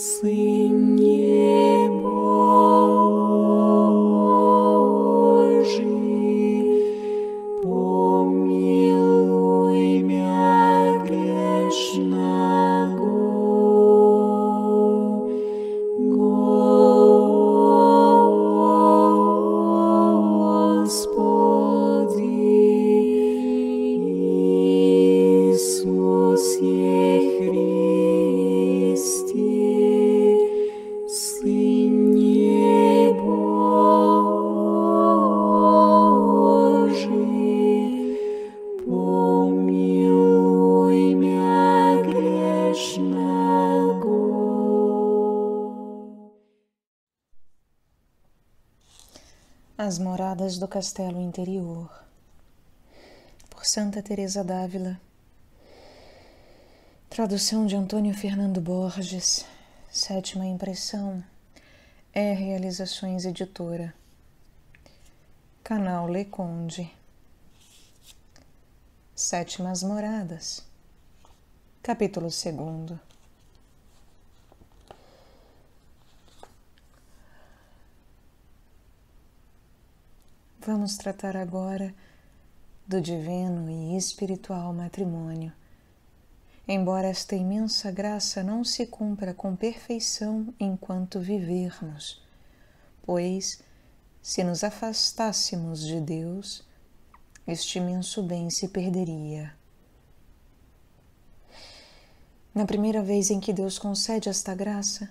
Сыне Божий, помилуй мя грешного, Господи Иисусе Христе, Сыне Божий, помилуй мя грешного. As Moradas do Castelo Interior, por Santa Teresa d'Ávila. Tradução de Antônio Fernando Borges. Sétima impressão. Realizações Editora. Canal Leconde. Sétimas Moradas. Capítulo 2. Vamos tratar agora do divino e espiritual matrimônio. Embora esta imensa graça não se cumpra com perfeição enquanto vivermos, pois, se nos afastássemos de Deus, este imenso bem se perderia. Na primeira vez em que Deus concede esta graça,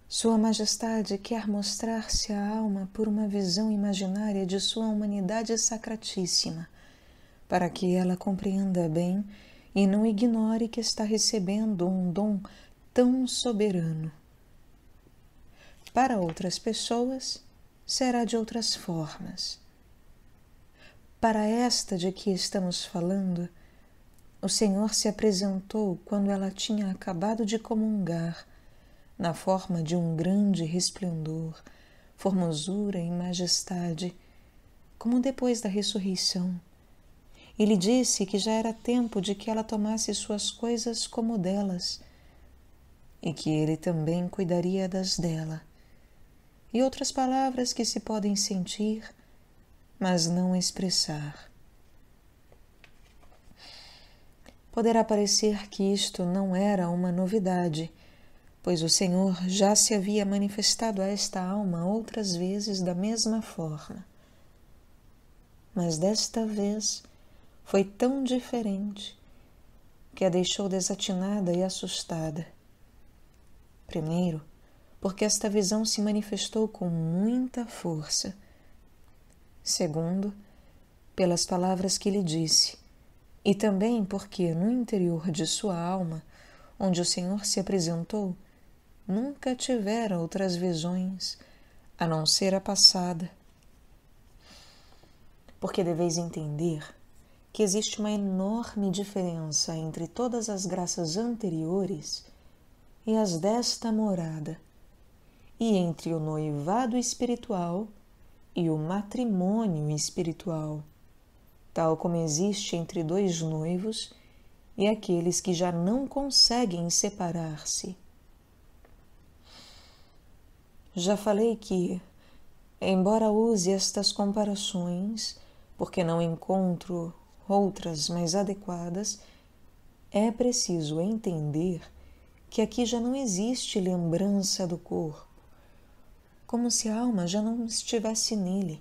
Sua Majestade quer mostrar-se à alma por uma visão imaginária de sua humanidade sacratíssima, para que ela compreenda bem e não ignore que está recebendo um dom tão soberano. Para outras pessoas, será de outras formas. Para esta de que estamos falando, o Senhor se apresentou quando ela tinha acabado de comungar, na forma de um grande resplendor, formosura e majestade, como depois da ressurreição. Ele disse que já era tempo de que ela tomasse suas coisas como delas, e que ele também cuidaria das dela, e outras palavras que se podem sentir, mas não expressar. Poderá parecer que isto não era uma novidade, pois o Senhor já se havia manifestado a esta alma outras vezes da mesma forma. Mas desta vez foi tão diferente que a deixou desatinada e assustada. Primeiro, porque esta visão se manifestou com muita força. Segundo, pelas palavras que lhe disse, e também porque no interior de sua alma, onde o Senhor se apresentou, nunca tivera outras visões, a não ser a passada. Porque deveis entender que existe uma enorme diferença entre todas as graças anteriores e as desta morada, e entre o noivado espiritual e o matrimônio espiritual, tal como existe entre dois noivos e aqueles que já não conseguem separar-se. Já falei que, embora use estas comparações, porque não encontro outras mais adequadas, é preciso entender que aqui já não existe lembrança do corpo, como se a alma já não estivesse nele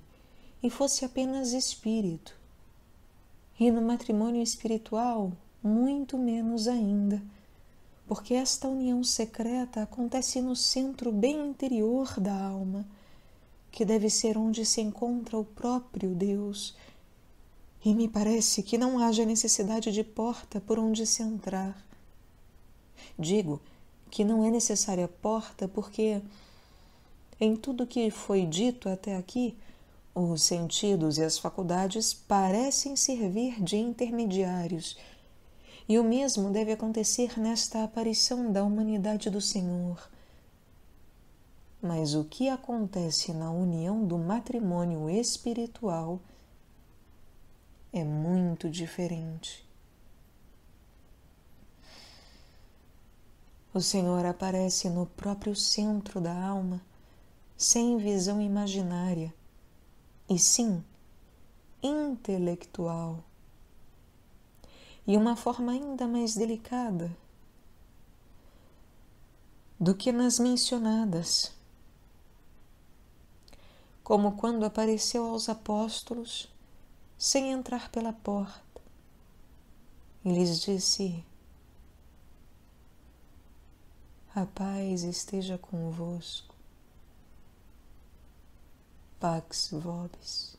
e fosse apenas espírito. E no matrimônio espiritual, muito menos ainda, porque esta união secreta acontece no centro bem interior da alma, que deve ser onde se encontra o próprio Deus, e me parece que não haja necessidade de porta por onde se entrar. Digo que não é necessária porta porque, em tudo que foi dito até aqui, os sentidos e as faculdades parecem servir de intermediários, e o mesmo deve acontecer nesta aparição da humanidade do Senhor. Mas o que acontece na união do matrimônio espiritual é muito diferente. O Senhor aparece no próprio centro da alma, sem visão imaginária, e sim intelectual, e uma forma ainda mais delicada do que nas mencionadas, como quando apareceu aos apóstolos sem entrar pela porta e lhes disse: a paz esteja convosco, pax vobis.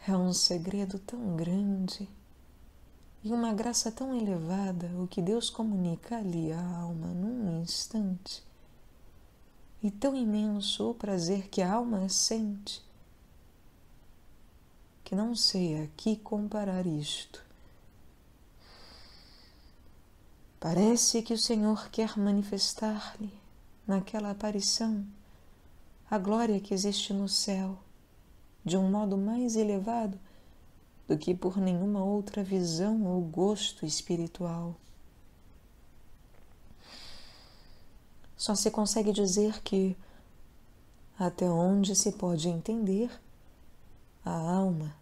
É um segredo tão grande e uma graça tão elevada o que Deus comunica ali à alma num instante, e tão imenso o prazer que a alma sente, que não sei a que comparar isto. Parece que o Senhor quer manifestar-lhe, naquela aparição, a glória que existe no céu, de um modo mais elevado do que por nenhuma outra visão ou gosto espiritual. Só se consegue dizer que, até onde se pode entender, a alma,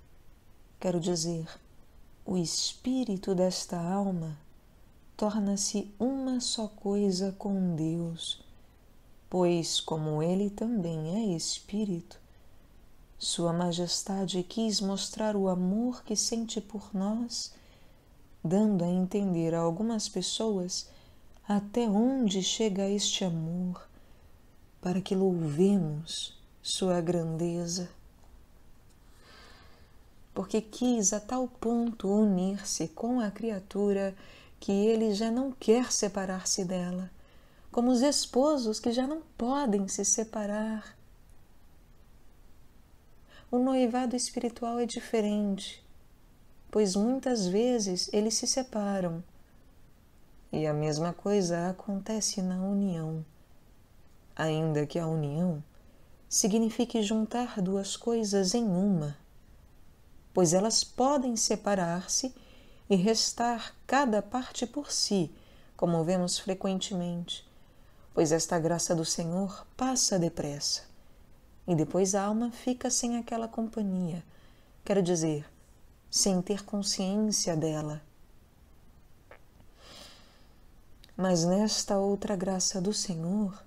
quero dizer, o espírito desta alma, torna-se uma só coisa com Deus, pois, como Ele também é Espírito, Sua Majestade quis mostrar o amor que sente por nós, dando a entender a algumas pessoas até onde chega este amor, para que louvemos Sua grandeza. Porque quis a tal ponto unir-se com a criatura que Ele já não quer separar-se dela, como os esposos que já não podem se separar. O noivado espiritual é diferente, pois muitas vezes eles se separam, e a mesma coisa acontece na união, ainda que a união signifique juntar duas coisas em uma, pois elas podem separar-se e restar cada parte por si, como vemos frequentemente, pois esta graça do Senhor passa depressa, e depois a alma fica sem aquela companhia, quero dizer, sem ter consciência dela. Mas nesta outra graça do Senhor,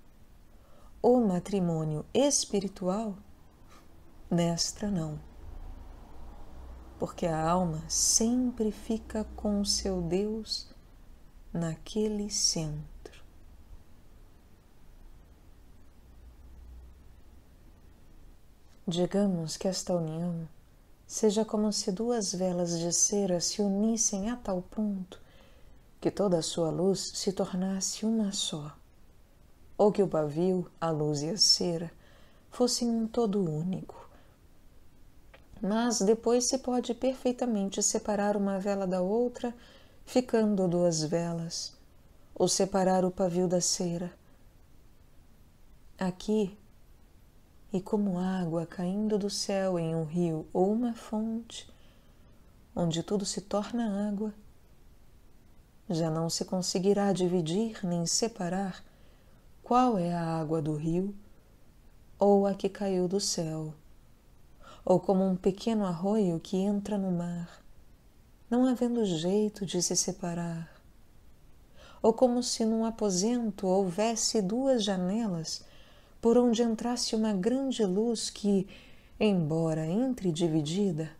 o matrimônio espiritual, nesta não, porque a alma sempre fica com o seu Deus naquele centro. Digamos que esta união seja como se duas velas de cera se unissem a tal ponto que toda a sua luz se tornasse uma só, ou que o pavio, a luz e a cera fossem um todo único. Mas depois se pode perfeitamente separar uma vela da outra, ficando duas velas, ou separar o pavio da cera. Aqui, e como água caindo do céu em um rio ou uma fonte, onde tudo se torna água, já não se conseguirá dividir nem separar qual é a água do rio ou a que caiu do céu, ou como um pequeno arroio que entra no mar, não havendo jeito de se separar, ou como se num aposento houvesse duas janelas por onde entrasse uma grande luz que, embora entre dividida,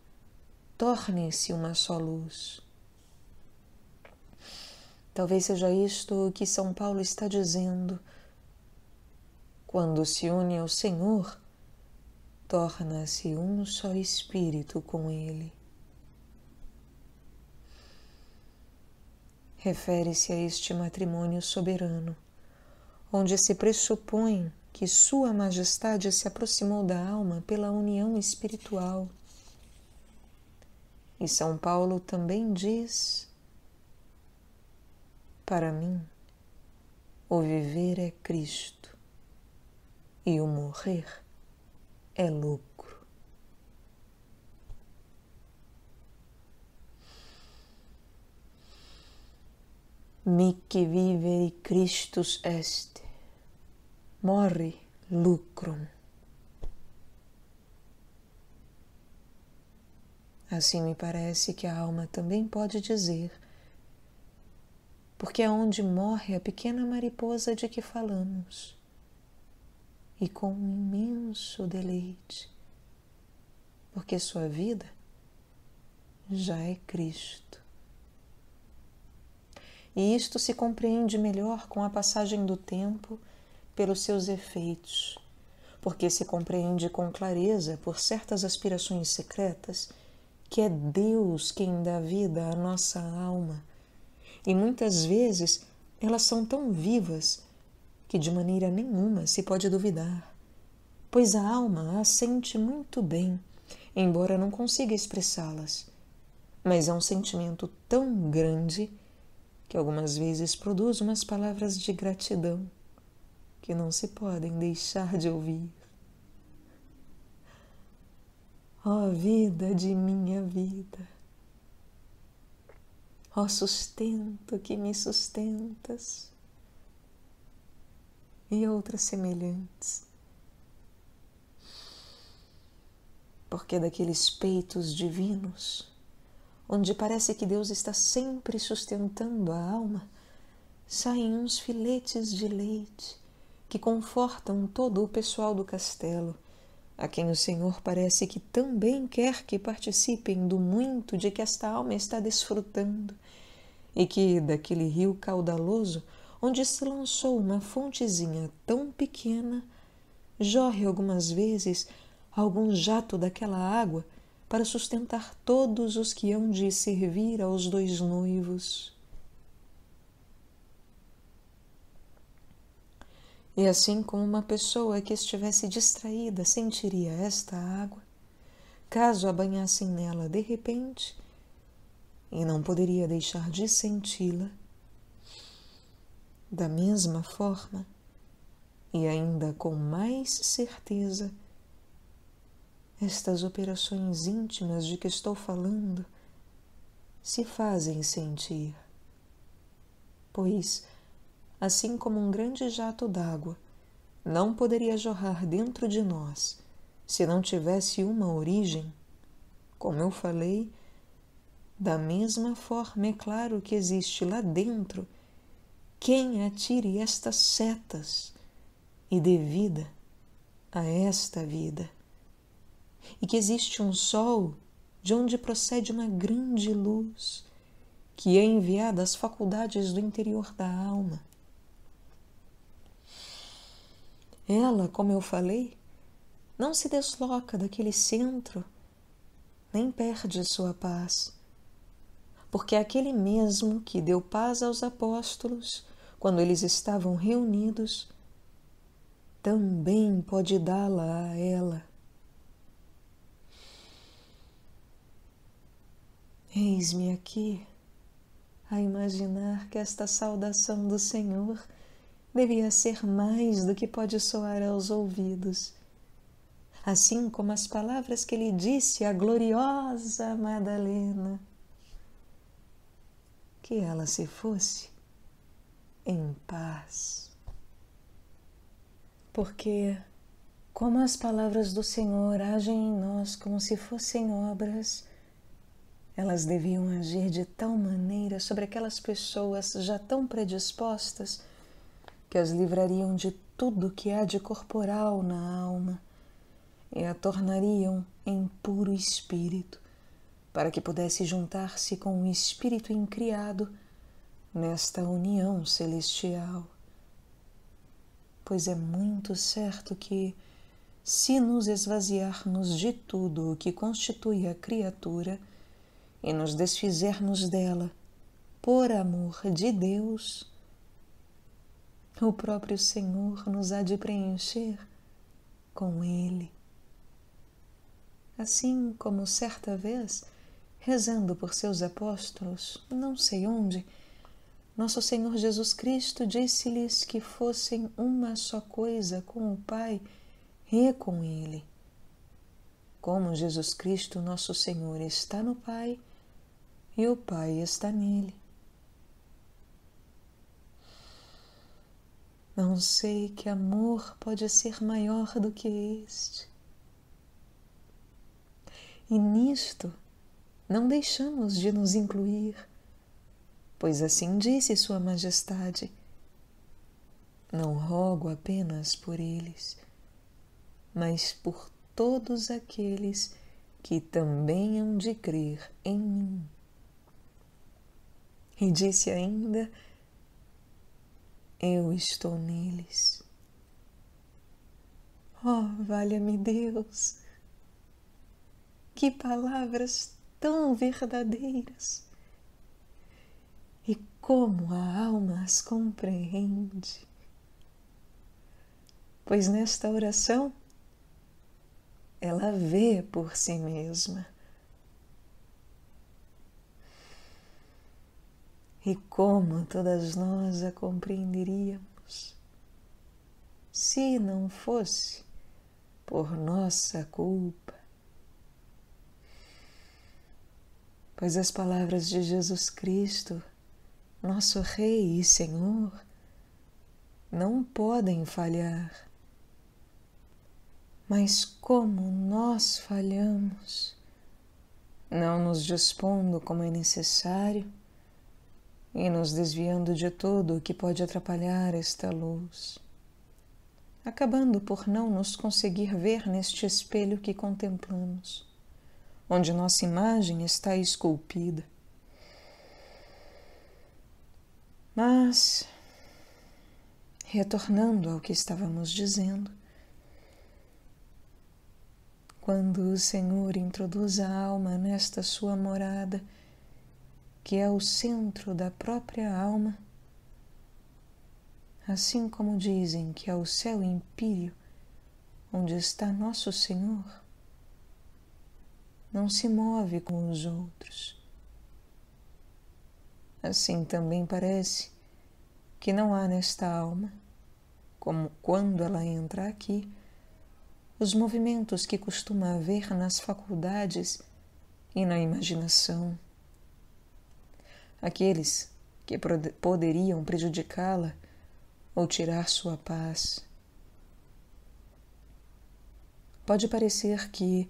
torne-se uma só luz. Talvez seja isto o que São Paulo está dizendo. Quando se une ao Senhor, torna-se um só espírito com Ele. Refere-se a este matrimônio soberano, onde se pressupõe que Sua Majestade se aproximou da alma pela união espiritual. E São Paulo também diz: para mim, o viver é Cristo e o morrer é lucro. Mihi vivere Christus est, morri lucrum. Assim me parece que a alma também pode dizer, porque é onde morre a pequena mariposa de que falamos, e com um imenso deleite, porque sua vida já é Cristo. E isto se compreende melhor com a passagem do tempo pelos seus efeitos, porque se compreende com clareza por certas aspirações secretas que é Deus quem dá vida à nossa alma, e muitas vezes elas são tão vivas que de maneira nenhuma se pode duvidar, pois a alma as sente muito bem, embora não consiga expressá-las, mas é um sentimento tão grande que algumas vezes produz umas palavras de gratidão que não se podem deixar de ouvir. Ó vida de minha vida, ó sustento que me sustentas, e outras semelhantes, porque daqueles peitos divinos, onde parece que Deus está sempre sustentando a alma, saem uns filetes de leite que confortam todo o pessoal do castelo, a quem o Senhor parece que também quer que participem do muito de que esta alma está desfrutando, e que daquele rio caudaloso, onde se lançou uma fontezinha tão pequena, jorre algumas vezes algum jato daquela água para sustentar todos os que hão de servir aos dois noivos. E assim como uma pessoa que estivesse distraída sentiria esta água, caso a banhassem nela de repente, e não poderia deixar de senti-la, da mesma forma, e ainda com mais certeza, estas operações íntimas de que estou falando se fazem sentir, pois, assim como um grande jato d'água não poderia jorrar dentro de nós se não tivesse uma origem, como eu falei, da mesma forma é claro que existe lá dentro quem atire estas setas e dê vida a esta vida, e que existe um sol de onde procede uma grande luz que é enviada às faculdades do interior da alma. Ela, como eu falei, não se desloca daquele centro, nem perde sua paz, porque é aquele mesmo que deu paz aos apóstolos quando eles estavam reunidos, também pode dá-la a ela. Eis-me aqui a imaginar que esta saudação do Senhor devia ser mais do que pode soar aos ouvidos, assim como as palavras que ele disse à gloriosa Madalena, que ela se fosse em paz. Porque, como as palavras do Senhor agem em nós como se fossem obras, elas deviam agir de tal maneira sobre aquelas pessoas já tão predispostas que as livrariam de tudo que há de corporal na alma e a tornariam em puro espírito, para que pudesse juntar-se com o espírito incriado nesta união celestial. Pois é muito certo que, se nos esvaziarmos de tudo o que constitui a criatura e nos desfizermos dela por amor de Deus, o próprio Senhor nos há de preencher com Ele. Assim como certa vez, rezando por seus apóstolos, não sei onde, nosso Senhor Jesus Cristo disse-lhes que fossem uma só coisa com o Pai e com Ele. Como Jesus Cristo, nosso Senhor, está no Pai e o Pai está nele. Não sei que amor pode ser maior do que este. E nisto não deixamos de nos incluir, pois assim disse Sua Majestade: não rogo apenas por eles, mas por todos aqueles que também hão de crer em mim. E disse ainda: eu estou neles. Oh, valha-me Deus! Que palavras tão verdadeiras! E como a alma as compreende! Pois nesta oração ela vê por si mesma. E como todas nós a compreenderíamos se não fosse por nossa culpa? Pois as palavras de Jesus Cristo, nosso Rei e Senhor, não podem falhar. Mas como nós falhamos, não nos dispondo como é necessário e nos desviando de tudo o que pode atrapalhar esta luz, acabando por não nos conseguir ver neste espelho que contemplamos, onde nossa imagem está esculpida. Mas, retornando ao que estávamos dizendo, quando o Senhor introduz a alma nesta sua morada, que é o centro da própria alma, assim como dizem que é o céu empíreo onde está nosso Senhor, não se move com os outros. Assim também parece que não há nesta alma, como quando ela entra aqui, os movimentos que costuma haver nas faculdades e na imaginação. Aqueles que poderiam prejudicá-la ou tirar sua paz. Pode parecer que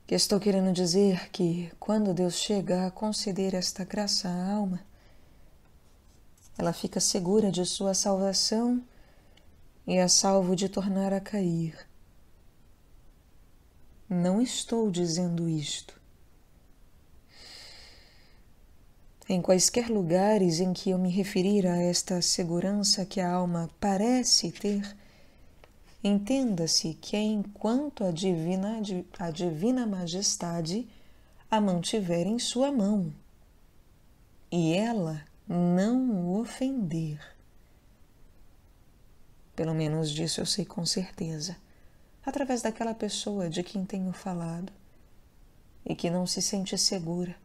estou querendo dizer que quando Deus chega a conceder esta graça à alma, ela fica segura de sua salvação e a salvo de tornar a cair. Não estou dizendo isto. Em quaisquer lugares em que eu me referir a esta segurança que a alma parece ter, entenda-se que é enquanto a divina majestade a mantiver em sua mão e ela não o ofender. Pelo menos disso eu sei com certeza, através daquela pessoa de quem tenho falado e que não se sente segura,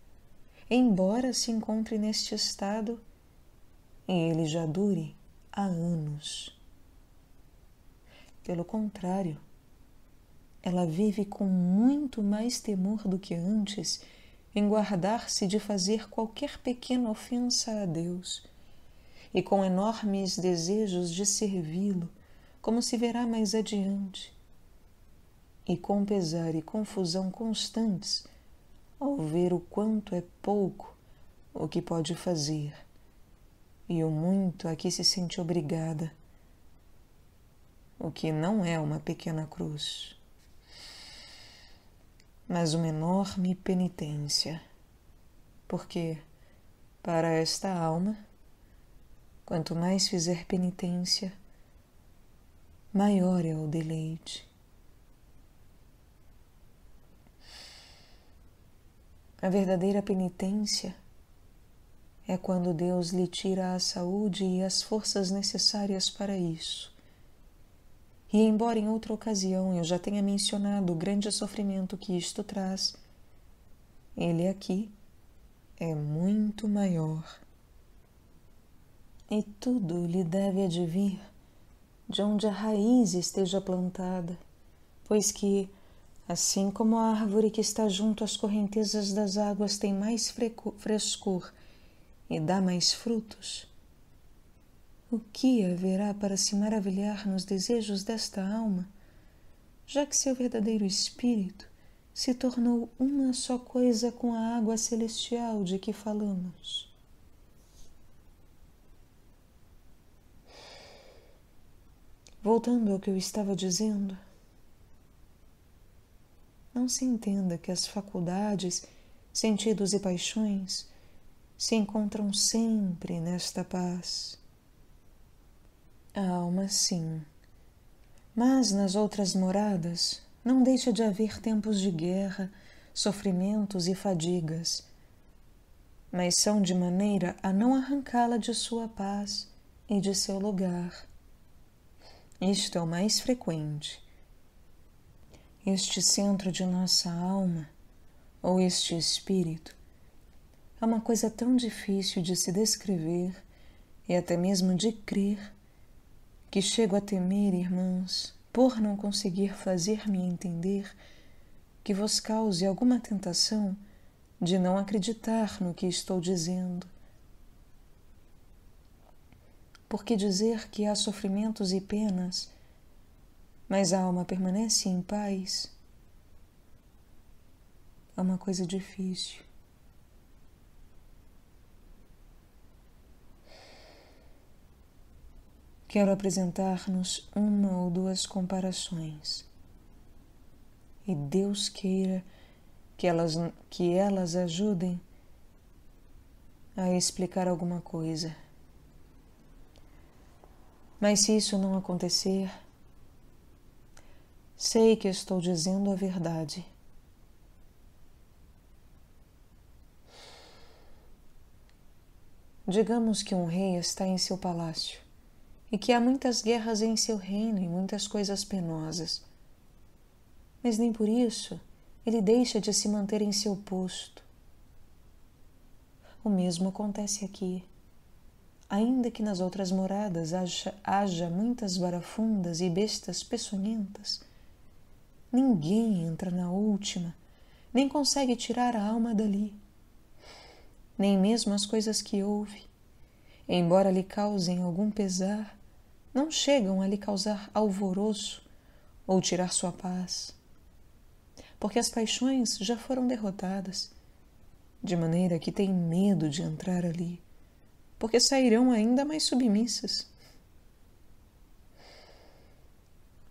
embora se encontre neste estado e ele já dure há anos. Pelo contrário, ela vive com muito mais temor do que antes em guardar-se de fazer qualquer pequena ofensa a Deus e com enormes desejos de servi-lo, como se verá mais adiante, e com pesar e confusão constantes ao ver o quanto é pouco o que pode fazer e o muito a que se sente obrigada, o que não é uma pequena cruz, mas uma enorme penitência, porque para esta alma, quanto mais fizer penitência, maior é o deleite. A verdadeira penitência é quando Deus lhe tira a saúde e as forças necessárias para isso. E embora em outra ocasião eu já tenha mencionado o grande sofrimento que isto traz, ele aqui é muito maior. E tudo lhe deve advir de onde a raiz esteja plantada, pois que, assim como a árvore que está junto às correntezas das águas tem mais frescor e dá mais frutos, O que haverá para se maravilhar nos desejos desta alma, já que seu verdadeiro espírito se tornou uma só coisa com a água celestial de que falamos? Voltando ao que eu estava dizendo, não se entenda que as faculdades, sentidos e paixões se encontram sempre nesta paz. A alma, sim, mas nas outras moradas não deixa de haver tempos de guerra, sofrimentos e fadigas, mas são de maneira a não arrancá-la de sua paz e de seu lugar. Isto é o mais frequente. Este centro de nossa alma, ou este espírito, é uma coisa tão difícil de se descrever e até mesmo de crer, que chego a temer, irmãs, por não conseguir fazer-me entender, que vos cause alguma tentação de não acreditar no que estou dizendo. Porque dizer que há sofrimentos e penas, mas a alma permanece em paz, é uma coisa difícil. Quero apresentar-nos uma ou duas comparações, e Deus queira que elas ajudem a explicar alguma coisa. Mas se isso não acontecer, sei que estou dizendo a verdade. Digamos que um rei está em seu palácio e que há muitas guerras em seu reino e muitas coisas penosas. Mas nem por isso ele deixa de se manter em seu posto. O mesmo acontece aqui. Ainda que nas outras moradas haja muitas barafundas e bestas peçonhentas, ninguém entra na última, nem consegue tirar a alma dali. Nem mesmo as coisas que ouve, embora lhe causem algum pesar, não chegam a lhe causar alvoroço ou tirar sua paz, porque as paixões já foram derrotadas, de maneira que tem medo de entrar ali, porque sairão ainda mais submissas.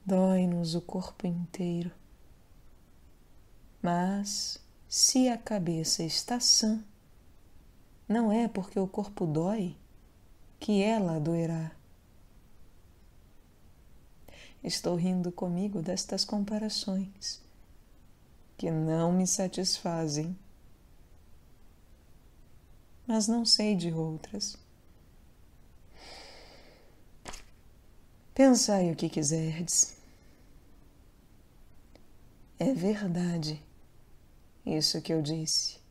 Dói-nos o corpo inteiro, mas se a cabeça está sã, não é porque o corpo dói que ela doerá. Estou rindo comigo destas comparações, que não me satisfazem, mas não sei de outras. Pensai o que quiserdes. É verdade isso que eu disse.